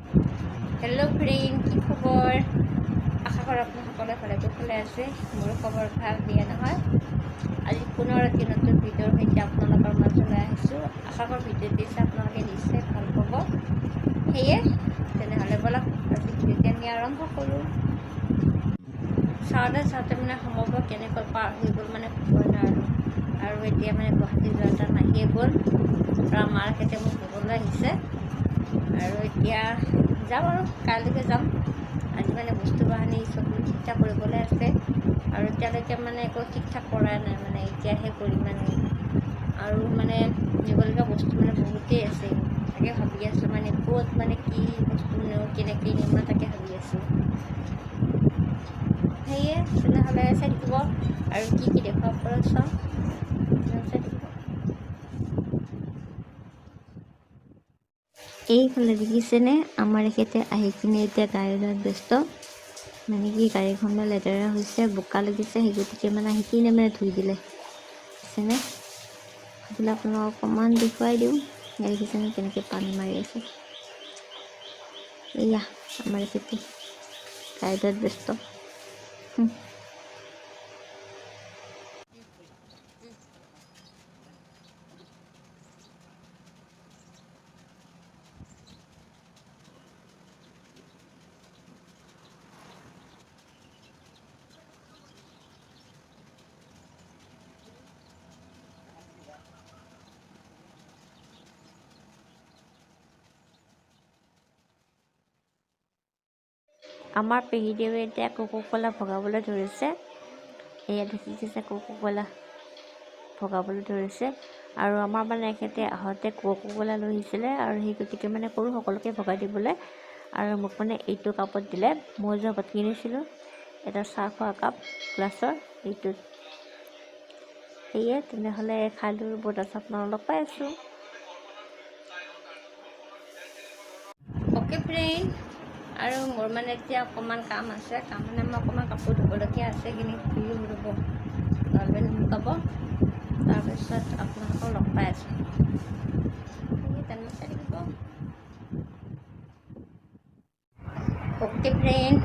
Hello' friend, কি খবৰ? আশা কৰোঁ আপুনি সকলোৱে ভালে কুশলে আছে। মোৰো খবৰ ভাল, বেয়া নহয়। আজি পুনৰ এটি নতুন ভিডিঅ'ৰ সৈতে আপোনালোকৰ মাজলৈ আহিছোঁ। আশা কৰোঁ ভিডিঅ'টি চাই আপোনালোকে নিশ্চয় ভাল পাব। সেয়ে তেনেহ'লে ব'লক আজি ভিডিঅ'টি আমি আৰম্ভ কৰোঁ। চাওঁতে মানে সময় কেনেকৈ পাৰ হৈ গ'ল মানে ক'বই নোৱাৰোঁ। আৰু এতিয়া মানে গুৱাহাটী যোৱা এটা নাহিয়ে গ'ল। আৰু আমাৰ খেতে মোক নিবলৈ আহিছে। আৰু এতিয়া যাম আৰু কাইলৈকে যাম। আজি মানে বস্তু বাহানি চব ঠিক ঠাক কৰিবলৈ আছে। আৰু এতিয়ালৈকে মানে একো ঠিক ঠাক কৰাই নাই, মানে এতিয়াহে কৰিম মানে। আৰু মানে নিবলগীয়া বস্তু মানে বহুতেই আছে। তাকে ভাবি আছোঁ মানে ক'ত মানে কি বস্তু নিওঁ, কেনেকৈ নিওঁ মই তাকে ভাবি আছোঁ। সেয়ে তেনেহ'লে চাই থাকিব আৰু কি দেখুৱাব পাৰোঁ চাওঁ, চাই থাকিব। এইফালে দেখিছেনে, আমাৰ এখেতে আহি কিনে এতিয়া গাড়ী লোৱাত ব্যস্ত। মানে কি গাড়ীখন লেতেৰা হৈছে, বোকা লাগিছে, সেই গতিকে মানে আহি কিনে মানে ধুই দিলে। দেখিছেনে? সেইবিলাক আপোনাক অকণমান দেখুৱাই দিওঁ। দেখিছেনে কেনেকৈ পানী মাৰি আছে। এয়া আমাৰ এখেতে গাড়ী লোৱাত ব্যস্ত। আমাৰ পেহীদেৱে এতিয়া কোকোকলা ভগাবলৈ ধৰিছে। এয়া দেখিছে কোকোকলা ভগাবলৈ ধৰিছে। আৰু আমাৰ মানে এখেতে আহোঁতে কোকোকলা লৈ আহিছিলে, আৰু সেই গতিকে মানে সৰু সকলোকে ভগাই দিবলৈ। আৰু মোক মানে এইটো কাপত দিলে। মই যে আগত কিনিছিলোঁ এটা চাহ খোৱা কাপ গ্লাছৰ, এইটোত। সেয়ে তেনেহ'লে খাই লৈ বহুত আছে, আপোনালোকক লগ পাই আছোঁ। অ'কে ফ্ৰেণ্ড, আৰু মোৰ মানে এতিয়া অকণমান কাম আছে। মানে মই অকণমান কাপোৰ ধুবলগীয়া আছে, কিনি ধুই ৰ'ব নলবেল শুকাব। তাৰপিছত আপোনালোকক লগ পাই আছোঁ। তেনেকৈ চাই থাকিব। অ'কে ফ্ৰেণ্ড,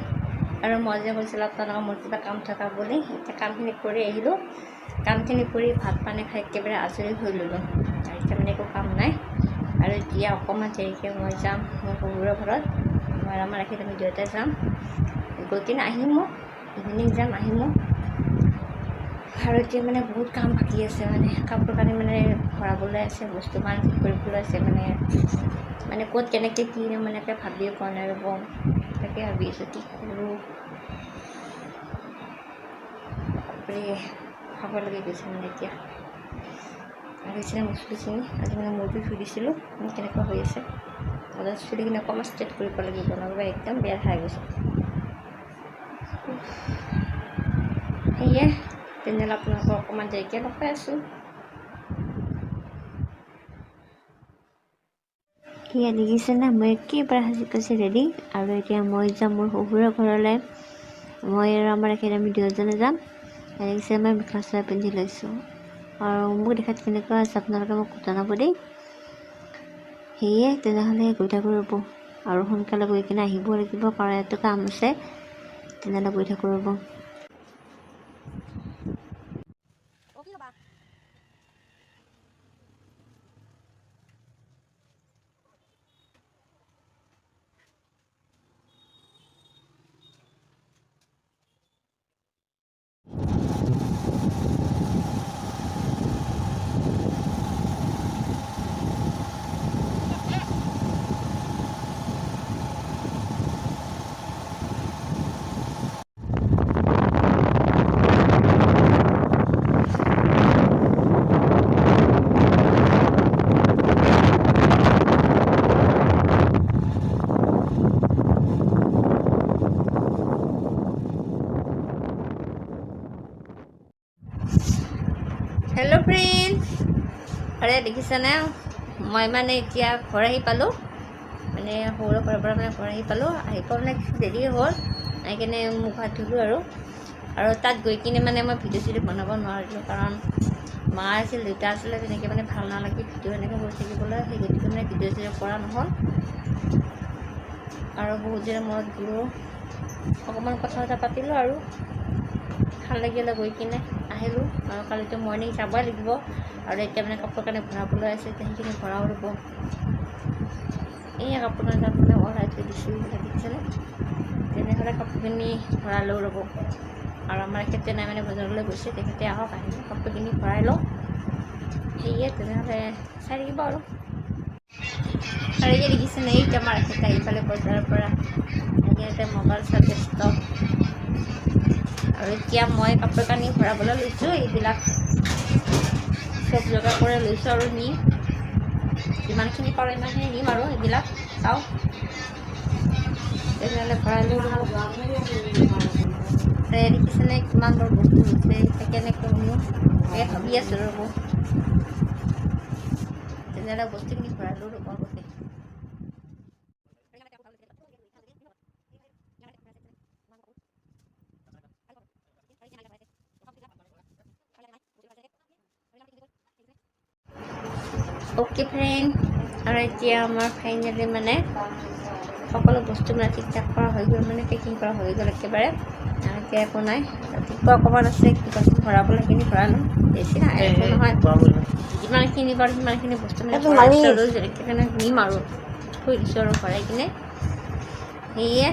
আৰু মই যে কৈছিলোঁ আপোনালোকৰ মোৰ কিবা কাম থকা বুলি, এতিয়া কামখিনি কৰি আহিলোঁ। কামখিনি কৰি ভাত পানী খাই একেবাৰে আজৰি হৈ ল'লোঁ। আৰু এতিয়া মানে একো কাম নাই। আৰু এতিয়া অকণমান দেৰিকৈ মই যাম মোৰ শহুৰৰ ঘৰত। মই আমাৰ এখেত আমি দুয়োটাই যাম। গৈ কিনে আহিমো, ইভিনিং যাম, আহিমো। আৰু এতিয়া মানে বহুত কাম বাকী আছে, মানে কাপোৰ কানি মানে ভৰাবলৈ আছে, বস্তু বাহানি ঠিক কৰিবলৈ আছে। মানে ক'ত কেনেকৈ কি নিওঁ মানে এতিয়া ভাবিয়ে পোৱা নাই ৰ'ব। তাকে ভাবি আছোঁ কি কৰোঁ। বাপৰে খাব লাগি গৈছে মানে এতিয়া। আৰু হৈছে মুচলিখিনি আজি মানে মূৰটো ধুই দিছিলোঁ, কেনেকুৱা হৈ আছে। অলপ চুলিখিনি অকণমান ষ্ট্ৰেট কৰিব লাগিব, নহ'লে একদম বেয়া খাই গৈছে। সেয়ে তেনেহ'লে আপোনালোকক অকণমান দেৰিকৈ লগ পাই আছোঁ। সেয়া দেখিছেনে, মই একেবাৰে সাজি কাচি ৰেডি। আৰু এতিয়া মই যাম মোৰ শহুৰৰ ঘৰলৈ। মই আৰু আমাৰ এখেত আমি দুয়োজনে যাম। দেখিছে মই মেখেলা চাদৰ পিন্ধি লৈছোঁ। আৰু মোক দেখাত কেনেকুৱা আছে আপোনালোকে মোক জনাব দেই। সেয়ে তেনেহ'লে গৈ থাকোঁ ৰ'ব। আৰু সোনকালে গৈ কিনে আহিব লাগিব, কাৰণ ইয়াতো কাম আছে। তেনেহ'লে গৈ থাকোঁ ৰ'ব। হেল্ল' ফ্ৰেণ্ড, আৰে দেখিছেনে মই মানে এতিয়া ঘৰ আহি পালোঁ। মানে সৰুৰ ঘৰৰ পৰা মানে ঘৰ আহি পালোঁ। আহি পোৱা মানে দেৰি হ'ল। আহি কিনে মুখ হাত ধুলোঁ আৰু তাত গৈ কিনে মানে মই ভিডিঅ' চিডিঅ' বনাব নোৱাৰিলোঁ, কাৰণ মা আছিল, দেউতা আছিলে। তেনেকৈ মানে ভাল নালাগে ভিডিঅ' এনেকৈ কৰি থাকিবলৈ। সেই গতিকে মানে ভিডিঅ' চিডিঅ' কৰা নহ'ল। আৰু বহুত দিনৰ মূৰত গ'লো অকণমান কথা চথা পাতিলোঁ আৰু ভাল লাগিলে গৈ কিনে আহিলোঁ আৰু কালিতো মৰ্ণিং যাবই লাগিব আৰু এতিয়া মানে কাপোৰ কানি ভৰাবলৈ আছে এতিয়া সেইখিনি ভৰাও ৰ'ব এই কাপোৰ কানি তাত মানে ওলাই থৈ দিছোঁ দেখিছেনে তেনেহ'লে কাপোৰখিনি ভৰালোঁ ৰ'ব আৰু আমাৰ এখেতে নাই মানে বজাৰলৈ গৈছে তেখেতে আহক আহিলে কাপোৰখিনি ভৰাই লওঁ সেয়ে তেনেহ'লে চাই থাকিব আৰু এই দেখিছেনে এইটো আমাৰ এখেতে আহি পালে বজাৰৰ পৰা ইয়াতে মোবাইল চাই ব্যস্ত আৰু এতিয়া মই কাপোৰ কানি ভৰাবলৈ লৈছোঁ এইবিলাক চব যোগাৰ কৰি লৈছোঁ আৰু নি যিমানখিনি পাৰোঁ ইমানখিনি নিম আৰু এইবিলাক চাওঁ তেনেহ'লে ভৰাই লৈ দেখিছেনে কিমান বৰ বস্তু হৈছে এতিয়া কেনেকৈ নিওঁ এই ভাবি আছোঁ ৰ'ব তেনেহ'লে বস্তুখিনি ভৰালোঁ ৰ'ব আগতে অ'কে ফ্ৰেণ্ড আৰু এতিয়া আমাৰ ফাইনেলি মানে সকলো বস্তু মানে ঠিক ঠাক কৰা হৈ গ'ল মানে পেকিং কৰা হৈ গ'ল একেবাৰে এতিয়া একো নাই ৰাতিপুৱা অকণমান আছে কিবা ভৰাবলৈ সেইখিনি ভৰালোঁ বেছি নাই একো নহয় যিমানখিনি পাৰোঁ সিমানখিনি বস্তু মানে ভৰাইছোঁ আৰু যেনেকৈ কাৰণে নিম আৰু থৈ দিছোঁ আৰু ভৰাই কিনে সেয়ে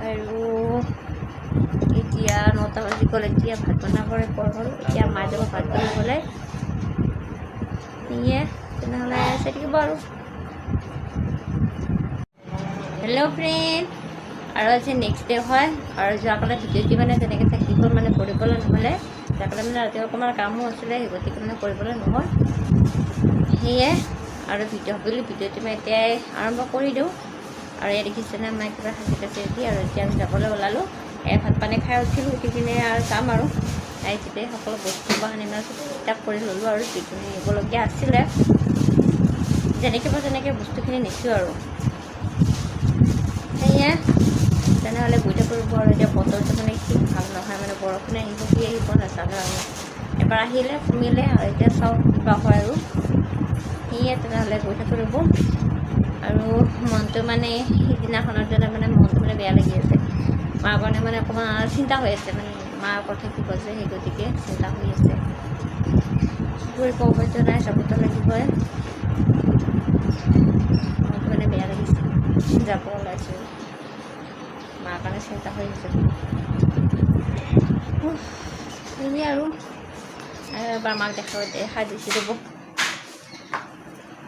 আৰু এতিয়া 9টা বাজি গ'ল এতিয়া ভাত বনাবলৈ পৰ হ'ল এতিয়া মায়ে যাব ভাত বনাবলৈ সেয়ে তেনেহ'লে চাই থাকিব আৰু হেল্ল' ফ্ৰেণ্ড আৰু আজি নেক্সট ডে হয় আৰু যোৱাকালি ভিডিঅ'টি মানে তেনেকৈ থাকি গ'ল মানে কৰিবলৈ নহ'লে যোৱাকালি মানে ৰাতিপুৱা অকণমান কামো আছিলে সেই গতিকে মানে কৰিবলৈ নহ'ল সেয়ে আৰু ভিডিঅ'টি মই এতিয়াই আৰম্ভ কৰি দিওঁ আৰু ইয়াত দেখিছেনে মই কিবা সাজি কাচি দি আৰু এতিয়া আমি যাবলৈ ওলালোঁ ভাত পানী খাই উঠিলোঁ উঠি কিনে আৰু যাম আৰু আহিছোঁতে সকলো বস্তু বাহানি মানে চব কিতাপ কৰি ল'লোঁ আৰু যিখিনি নিবলগীয়া আছিলে যেনেকৈ মই তেনেকৈ বস্তুখিনি নিছোঁ আৰু সেয়ে তেনেহ'লে গৈ থাকিব আৰু এতিয়া বতৰটো মানে ঠিক ভাল নহয় মানে বৰষুণে আহিব কি আহিব নাজানো আৰু এবাৰ আহিলে কমিলে আৰু এতিয়া চাওঁ কিবা হয় আৰু সেয়ে তেনেহ'লে গৈ থাকিব আৰু মনটো মানে সিদিনাখনৰ দিনা মানে মনটো মানে বেয়া লাগি আছে মাৰ কাৰণে মানে অকণমান চিন্তা হৈ আছে মানে মাৰ কথা কি কৈছে সেই গতিকে চিন্তা হৈ আছে কৰিব উপায়তো নাই যাবতো লাগিবই মনটো মানে বেয়া লাগিছে যাব ওলাইছোঁ মাৰ কাৰণে চিন্তা হৈ আছে এনেই আৰু এবাৰ মাক দেখাই দিছোঁ ৰ'ব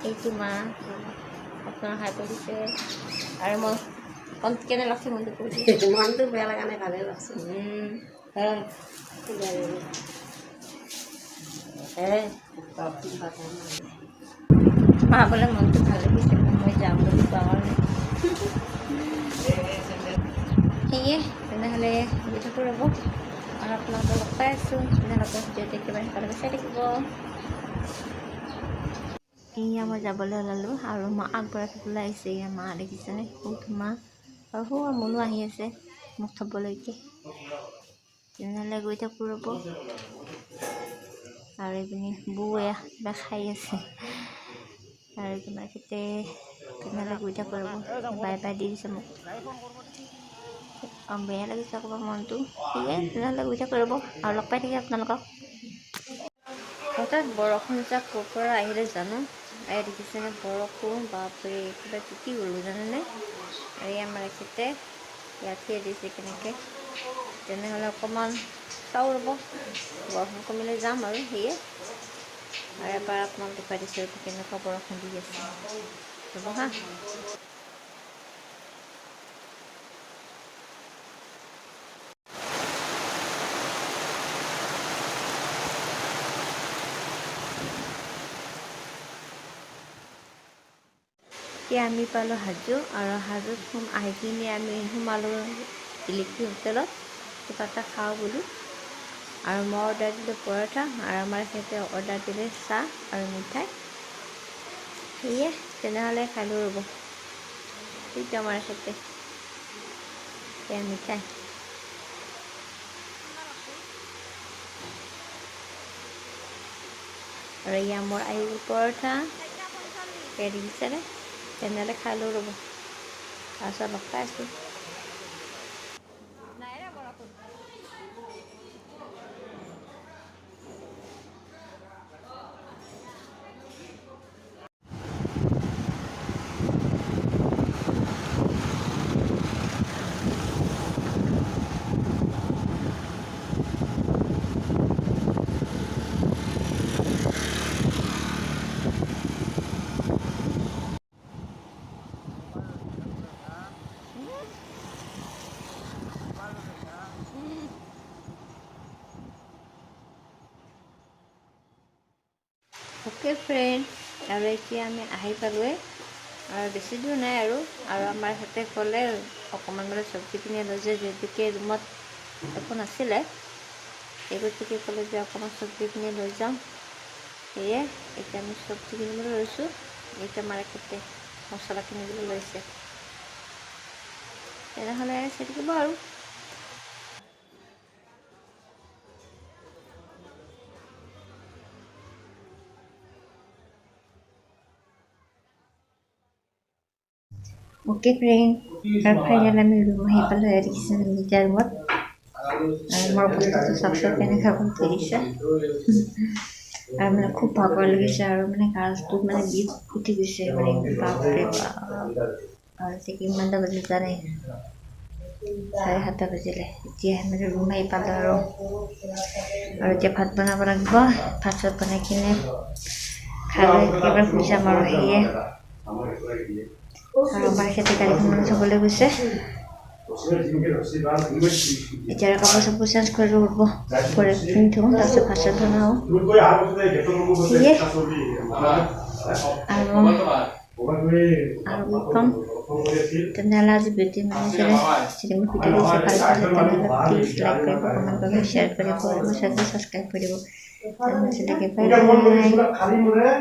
এইটো মা আপোনাৰ খাই পৰিছে আৰু মই কেনে লাগছে মনটো কৰি মনটো বেয়া লগা নাই ভালে লাগছে মা বোলে মনটো ভাল লাগিছে মই যাম বুলি কোৱা কাৰণে সেয়ে তেনেহ'লে গৈ থাকোঁ ৰ'ব আৰু আপোনালোকক লগ পাই আছোঁ আপোনালোকৰ ভিডিঅ'টো একেবাৰে সকলোকে চাই থাকিব এয়া মই যাবলৈ ওলালোঁ আৰু মা আগবঢ়াবলৈ আহিছে এয়া মা দেখিছেনে সৌটো মা আৰু সৌ মনো আহি আছে মোক থ'বলৈকে তেনেহ'লে গৈ থাকোঁ ৰ'ব আৰু এইপিনে বৌ এয়া কিবা খাই আছে আৰু তোমাৰ খেতে তেনেহ'লে গৈ থাকোঁ ৰ'ব বাই বাই দি দিছে মোক বেয়া লাগিছে অকণমান মনটো সেয়ে তেনেহ'লে গৈ থাকোঁ ৰ'ব আৰু লগ পাই থাকে আপোনালোকক হঠাৎ বৰষুণ যাক ক'ৰ পৰা আহিলে জানো এই দেখিছেনে বৰষুণ বাপৰে কিবা তিতি গ'লোঁ জানেনে আৰু আমাৰ এখেতে ইয়াত থিয় দিছে কেনেকৈ তেনেহ'লে অকণমান চাওঁ ৰ'ব বৰষুণ কমিলে যাম আৰু সেয়ে আৰু এবাৰ আপোনাক দেখুৱাই দিছোঁ কেনেকুৱা বৰষুণ দি আছে ৰ'ব হা এতিয়া আমি পালোঁ হাজো আৰু হাজোত আহি কিনে আমি সোমালোঁ ইলেক্ট্ৰি হোটেলত কিবা এটা খাওঁ বুলি আৰু মই অৰ্ডাৰ দিলোঁ পৰঠা আৰু আমাৰ সিহঁতে অৰ্ডাৰ দিলে চাহ আৰু মিঠাই সেয়ে তেনেহ'লে খালোঁ ৰ'ব সেইটো আমাৰ সিহঁতে সেয়া মিঠাই আৰু এয়া মোৰ আহি গ'ল পৰঠা দেখিছেনে তেনেহ'লে খালোঁ ৰ'ব তাৰপিছত লগ পাই আছোঁ নাই ৰে বৰষুণ অ'কে ফ্ৰেণ্ড আৰু এতিয়া আমি আহি পালোঁৱে আৰু বেছি দূৰ নাই আৰু আমাৰ সিহঁতে ক'লে অকণমান মানে চব্জি কিনি লৈ যায় যিহেতুকে ৰুমত একো নাছিলে এই গতিকে ক'লে যে অকণমান চব্জি কিনি লৈ যাওঁ সেয়ে এতিয়া আমি চব্জি কিনিবলৈ লৈছোঁ এতিয়া মাৰ্কেটে মছলা কিনিবলৈ লৈছে তেনেহ'লে চাই থাকিব আৰু ओके फ्रेंड और फाइनल আমি ৰুম আহি পালোঁ দেখিছে এতিয়া ৰুমত আৰু মোৰ অৱস্থাটো চাবচোন কেনেকৈ কৰি দিছে আৰু মানে খুব ভাগৰ লাগিছে আৰু মানে গাছটো মানে বিষ উঠি গৈছে মানে বাপৰে বাপ আৰু এতিয়া কিমানটা বাজিল জানে 7:30 বাজিলে এতিয়া মানে ৰুম আহি পালোঁ আৰু এতিয়া ভাত বনাব লাগিব ভাত চাত বনাই কিনে খাই একেবাৰে শুই যাম আৰু সেয়ে আৰু আমাৰ খেতি গাড়ীখন থ'বলৈ গৈছে এতিয়া কাপোৰ চাপোৰ চেঞ্জ কৰিব কৰি পিন্ধি থওঁ তাৰপিছত ভাত চাত বনাওঁ সেয়ে আৰু কম তেনেহ'লে আজি ভিডিঅ' মানিছিলে যদি মোক ভিডিঅ' দিছে ভাল পালে তেনেহ'লে প্লিজ লাইক কৰিব কমেণ্ট কৰিব শ্বেয়াৰ কৰিব আৰু মোৰ চেনেলটো ছাবস্ক্ৰাইব কৰিব তেনেহ'লে বাই বাই